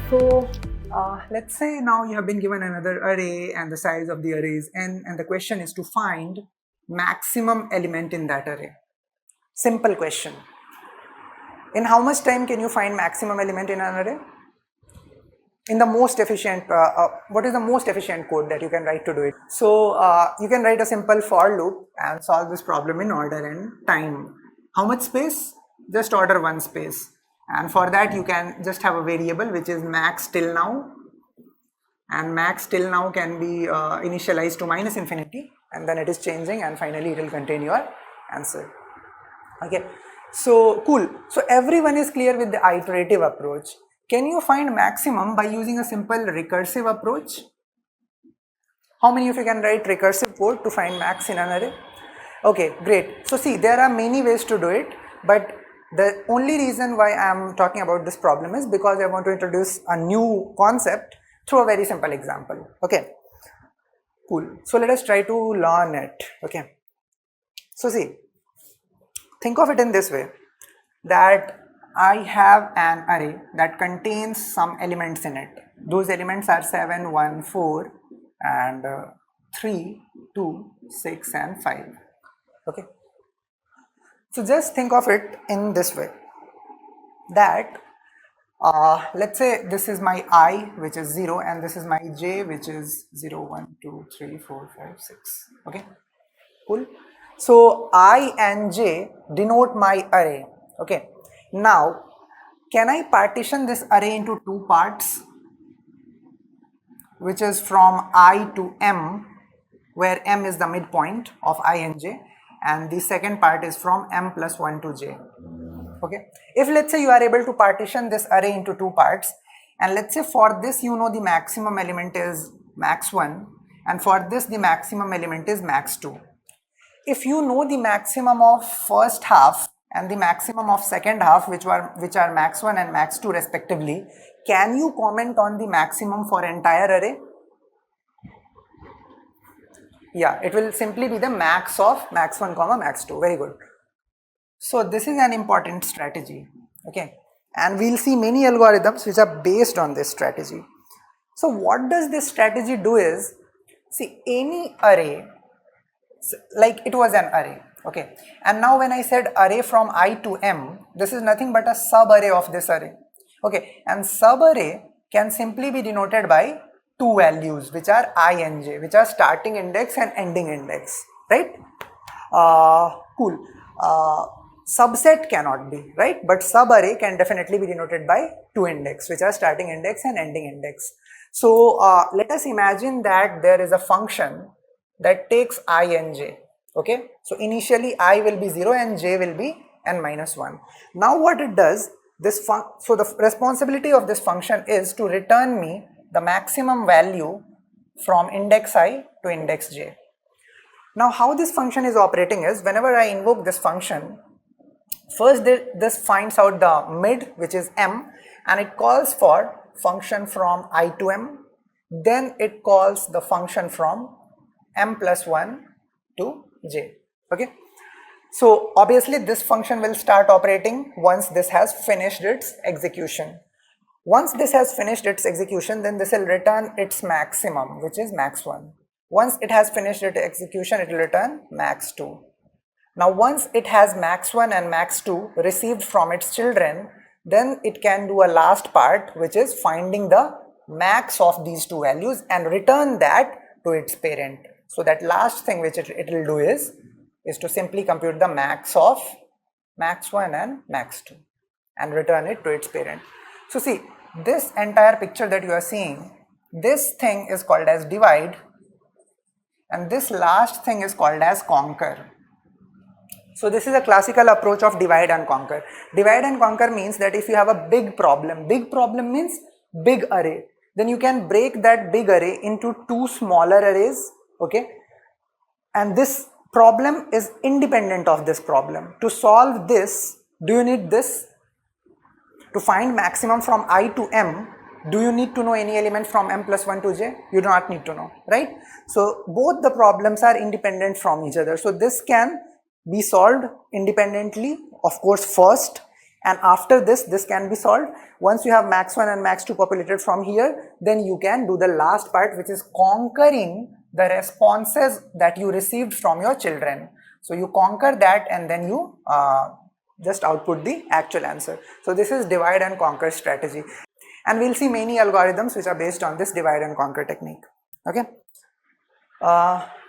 So let's say now you have been given another array and the size of the array is n, and the question is to find maximum element in that array. Simple question. In how much time can you find maximum element in an array? In the most efficient, what is the most efficient code that you can write to do it? So you can write a simple for loop and solve this problem in order and time. How much space? Just order one space. And for that you can just have a variable which is max till now, and max till now can be initialized to -infinity, and then it is changing, and finally it will contain your answer. Okay, so cool. So everyone is clear with the iterative approach. Can you find maximum by using a simple recursive approach? How many of you can write recursive code to find max in an array? Okay, great. So see, there are many ways to do it, but the only reason why I am talking about this problem is because I want to introduce a new concept through a very simple example. Okay, cool. So let us try to learn it. Okay, so see, think of it in this way, that I have an array that contains some elements in it. Those elements are 7, 1, 4 and 3, 2, 6 and 5. Okay, so just think of it in this way, that let's say this is my I, which is 0, and this is my j, which is 0, 1, 2, 3, 4, 5, 6. Okay, cool. So I and j denote my array. Okay, now can I partition this array into two parts, which is from I to m, where m is the midpoint of I and j, and the second part is from m plus 1 to j. Okay, if let's say you are able to partition this array into two parts, and let's say for this you know the maximum element is max 1, and for this the maximum element is max 2. If you know the maximum of first half and the maximum of second half, which are max 1 and max 2 respectively, can you comment on the maximum for entire array? Yeah, it will simply be the max of max 1 comma max 2. Very good. So this is an important strategy. Okay, and we'll see many algorithms which are based on this strategy. So what does this strategy do is, see, any array, like it was an array, okay, and now when I said array from I to m, this is nothing but a sub array of this array. Okay, and sub array can simply be denoted by two values, which are I and j, which are starting index and ending index, right? Cool. Subset cannot be, right? But sub array can definitely be denoted by two index, which are starting index and ending index. So let us imagine that there is a function that takes I and j. Okay, so initially I will be 0 and j will be n minus 1. Now what it does, so the responsibility of this function is to return me the maximum value from index I to index j. Now how this function is operating is, whenever I invoke this function, first this finds out the mid, which is m, and it calls for function from I to m, then it calls the function from m plus 1 to j. Okay, so obviously this function will start operating once this has finished its execution. Once this has finished its execution, then this will return its maximum, which is max 1. Once it has finished its execution, it will return max 2. Now once it has max 1 and max 2 received from its children, then it can do a last part, which is finding the max of these two values and return that to its parent. So that last thing which it will do is to simply compute the max of max 1 and max 2 and return it to its parent. So see, this entire picture that you are seeing, this thing is called as divide, and this last thing is called as conquer. So this is a classical approach of divide and conquer. Divide and conquer means that if you have a big problem means big array, then you can break that big array into two smaller arrays. Okay, and this problem is independent of this problem. To solve this, do you need this? To find maximum from I to m, do you need to know any element from m plus 1 to j? You do not need to know, right? So both the problems are independent from each other. So this can be solved independently, of course, first, And after this can be solved. Once you have max 1 and max 2 populated from here, then you can do the last part, which is conquering the responses that you received from your children. So you conquer that and then you just output the actual answer. So this is divide and conquer strategy. And we'll see many algorithms which are based on this divide and conquer technique. Okay.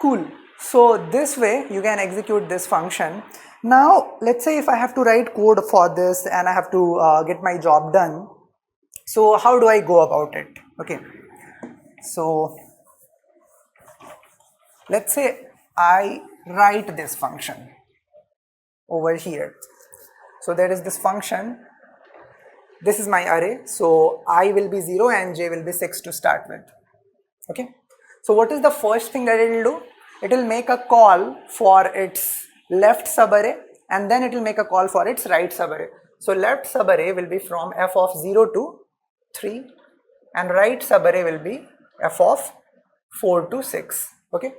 Cool. So this way you can execute this function. Now let's say if I have to write code for this and I have to get my job done. So how do I go about it? Okay. So let's say I write this function over here. So there is this function. This is my array. So I will be 0 and j will be 6 to start with. Okay. So what is the first thing that it will do? It will make a call for its left subarray and then it will make a call for its right subarray. So left subarray will be from f of 0 to 3 and right subarray will be f of 4 to 6. Okay.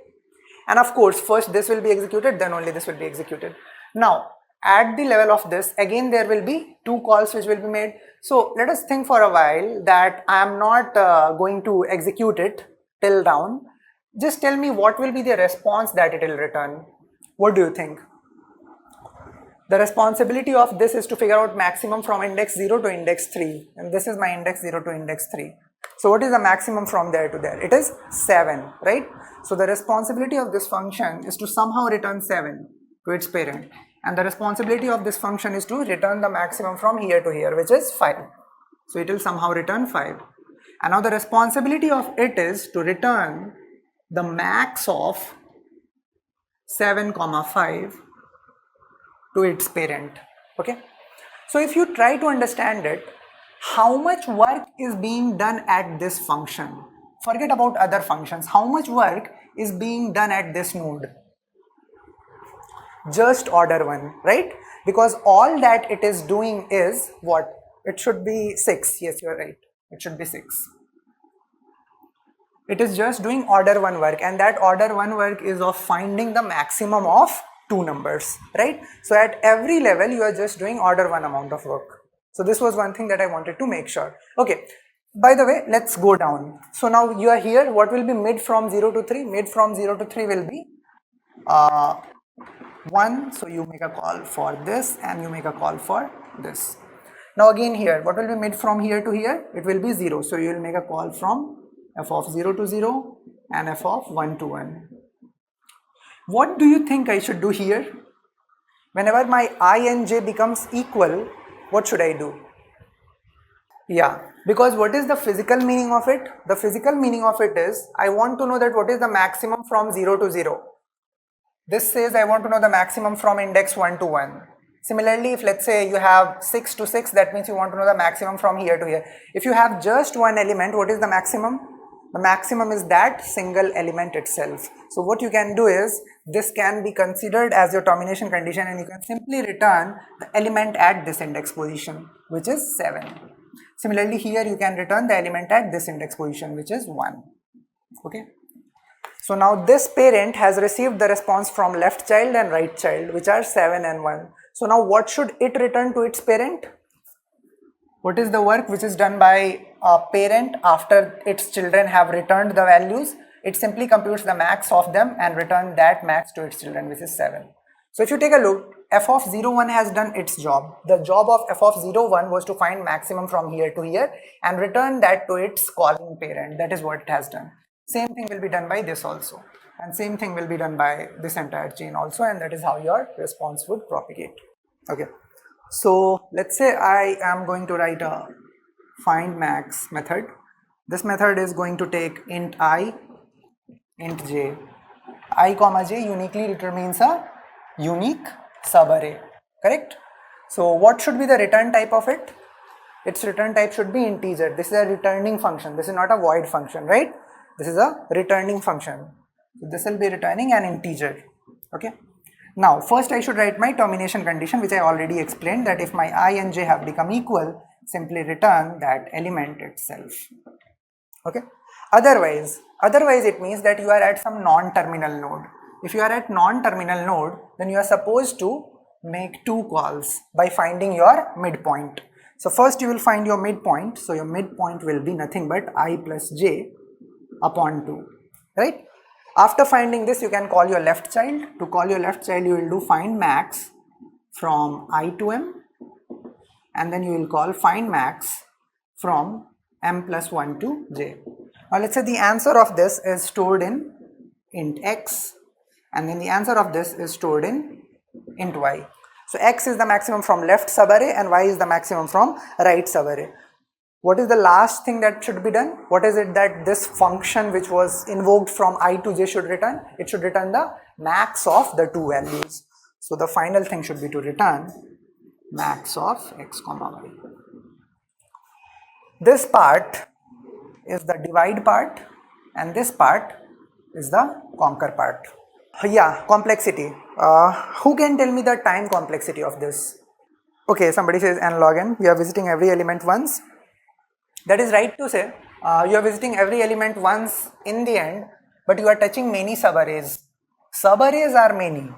And of course first this will be executed, then only this will be executed. Now at the level of this, again there will be two calls which will be made. So let us think for a while that I am not going to execute it till down. Just tell me what will be the response that it will return. What do you think? The responsibility of this is to figure out maximum from index 0 to index 3, and this is my index 0 to index 3. So what is the maximum from there to there? It is 7, right? So the responsibility of this function is to somehow return 7 to its parent, and the responsibility of this function is to return the maximum from here to here, which is 5. So it will somehow return 5. And now the responsibility of it is to return the max of 7, 5 to its parent. Okay. So if you try to understand it, how much work is being done at this function? Forget about other functions. How much work is being done at this node? Just order 1, right? Because all that it is doing is what? It should be 6. Yes, you are right. It should be 6. It is just doing order 1 work, and that order 1 work is of finding the maximum of 2 numbers, right? So at every level you are just doing order 1 amount of work. So this was one thing that I wanted to make sure. Okay, by the way, let's go down. So now you are here. What will be mid from 0 to 3? Mid from 0 to 3 will be 1. So you make a call for this and you make a call for this. Now again here, what will be mid from here to here? It will be 0. So you will make a call from f of 0 to 0 and f of 1 to 1. What do you think I should do here? Whenever my I and j becomes equal, what should I do? Yeah, because what is the physical meaning of it? The physical meaning of it is, I want to know that what is the maximum from 0 to 0. This says I want to know the maximum from index 1 to 1. Similarly, if let's say you have 6 to 6, that means you want to know the maximum from here to here. If you have just one element, what is the maximum? The maximum is that single element itself. So what you can do is, this can be considered as your termination condition and you can simply return the element at this index position, which is 7. Similarly, here you can return the element at this index position, which is 1. Okay. So now this parent has received the response from left child and right child, which are 7 and 1. So now what should it return to its parent? What is the work which is done by a parent after its children have returned the values? It simply computes the max of them and return that max to its children, which is 7. So if you take a look, f of 0, 1 has done its job. The job of f of 0, 1 was to find maximum from here to here and return that to its calling parent. That is what it has done. Same thing will be done by this also, and same thing will be done by this entire chain also, and that is how your response would propagate. Okay. So let's say I am going to write a find max method. This method is going to take int I, int j. I comma j uniquely determines a unique subarray, correct? So what should be the return type of it? Its return type should be integer. This is a returning function. This is not a void function, right? This is a returning function. So this will be returning an integer. Okay. Now first I should write my termination condition, which I already explained, that if my I and j have become equal, simply return that element itself. Okay. Otherwise it means that you are at some non-terminal node. If you are at non-terminal node, then you are supposed to make two calls by finding your midpoint. So first you will find your midpoint. So your midpoint will be nothing but I plus j upon 2, right? After finding this, you can call your left child. To call your left child, you will do find max from I to m, and then you will call find max from m plus 1 to j. Now let's say the answer of this is stored in int x, and then the answer of this is stored in int y. So x is the maximum from left subarray and y is the maximum from right subarray. What is the last thing that should be done? What is it that this function which was invoked from I to j should return? It should return the max of the two values. So the final thing should be to return max of x comma y. This part is the divide part and this part is the conquer part. Yeah, complexity. Who can tell me the time complexity of this? Okay, somebody says n log n. We are visiting every element once. That is right to say. You are visiting every element once in the end, but you are touching many subarrays. Subarrays are many.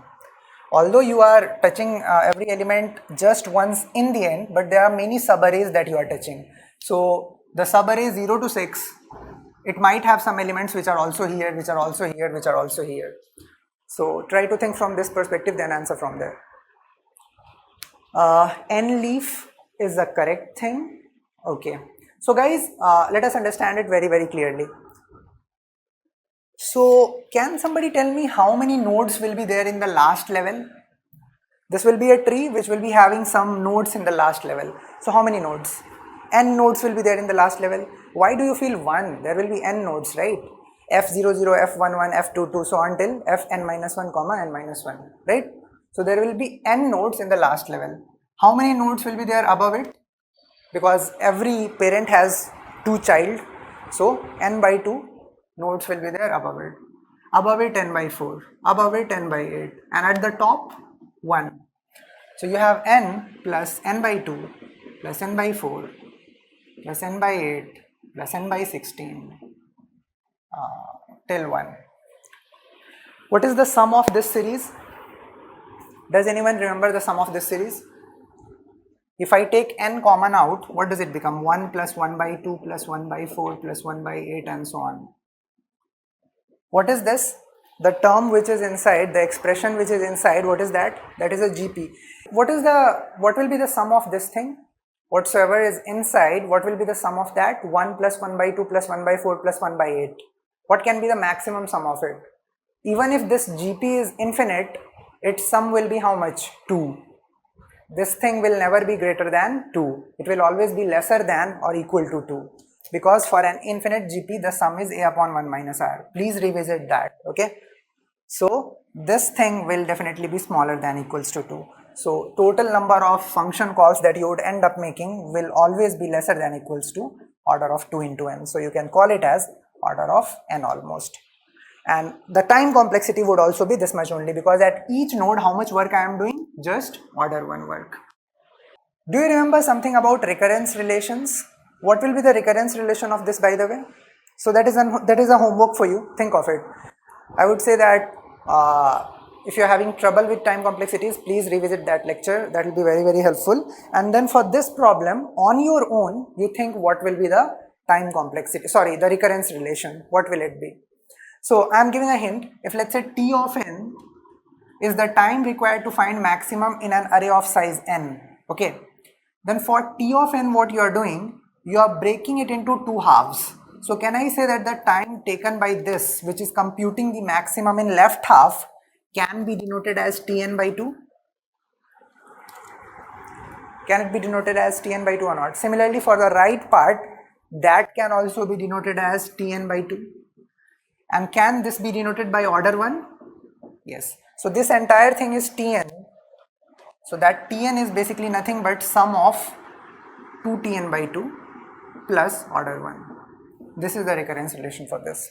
Although you are touching every element just once in the end, but there are many subarrays that you are touching. So the subarray 0 to 6, it might have some elements which are also here, which are also here, which are also here. So try to think from this perspective, then answer from there. N leaf is the correct thing. Okay. So guys, let us understand it very clearly. So can somebody tell me how many nodes will be there in the last level? This will be a tree which will be having some nodes in the last level. So how many nodes? N nodes will be there in the last level. Why do you feel 1? There will be n nodes, right? F00, F11, F22, so until Fn minus 1 comma n minus 1, right? So there will be n nodes in the last level. How many nodes will be there above it? Because every parent has 2 child, so n by 2 nodes will be there above it. Above it n by 4, above it n by 8, and at the top 1. So you have n plus n by 2 plus n by 4 plus n by 8 plus n by 16 till 1. What is the sum of this series? Does anyone remember the sum of this series? If I take n common out, what does it become? 1 plus 1 by 2 plus 1 by 4 plus 1 by 8 and so on. What is this? The term which is inside, the expression which is inside, what is that? That is a GP. What will be the sum of this thing? Whatsoever is inside, what will be the sum of that? 1 plus 1 by 2 plus 1 by 4 plus 1 by 8. What can be the maximum sum of it? Even if this GP is infinite, its sum will be how much? 2. This thing will never be greater than 2. It will always be lesser than or equal to 2. Because for an infinite GP, the sum is a upon 1 minus r. Please revisit that, okay? So this thing will definitely be smaller than equals to 2. So total number of function calls that you would end up making will always be lesser than equals to order of 2 into n. So you can call it as order of n almost. And the time complexity would also be this much only, because at each node how much work I am doing? Just order 1 work. Do you remember something about recurrence relations? What will be the recurrence relation of this, by the way? So that is a homework for you. Think of it. I would say that if you are having trouble with time complexities, please revisit that lecture. That will be very helpful. And then for this problem, on your own, you think what will be the time complexity, the recurrence relation. What will it be? So I am giving a hint. If let's say T of n is the time required to find maximum in an array of size n, okay, then for T of n what you are doing, you are breaking it into 2 halves. So can I say that the time taken by this, which is computing the maximum in left half, can be denoted as Tn by 2? Can it be denoted as Tn by 2 or not? Similarly, for the right part, that can also be denoted as Tn by 2. And can this be denoted by order 1? Yes. So this entire thing is Tn. So that Tn is basically nothing but sum of 2Tn by 2 plus order 1. This is the recurrence relation for this.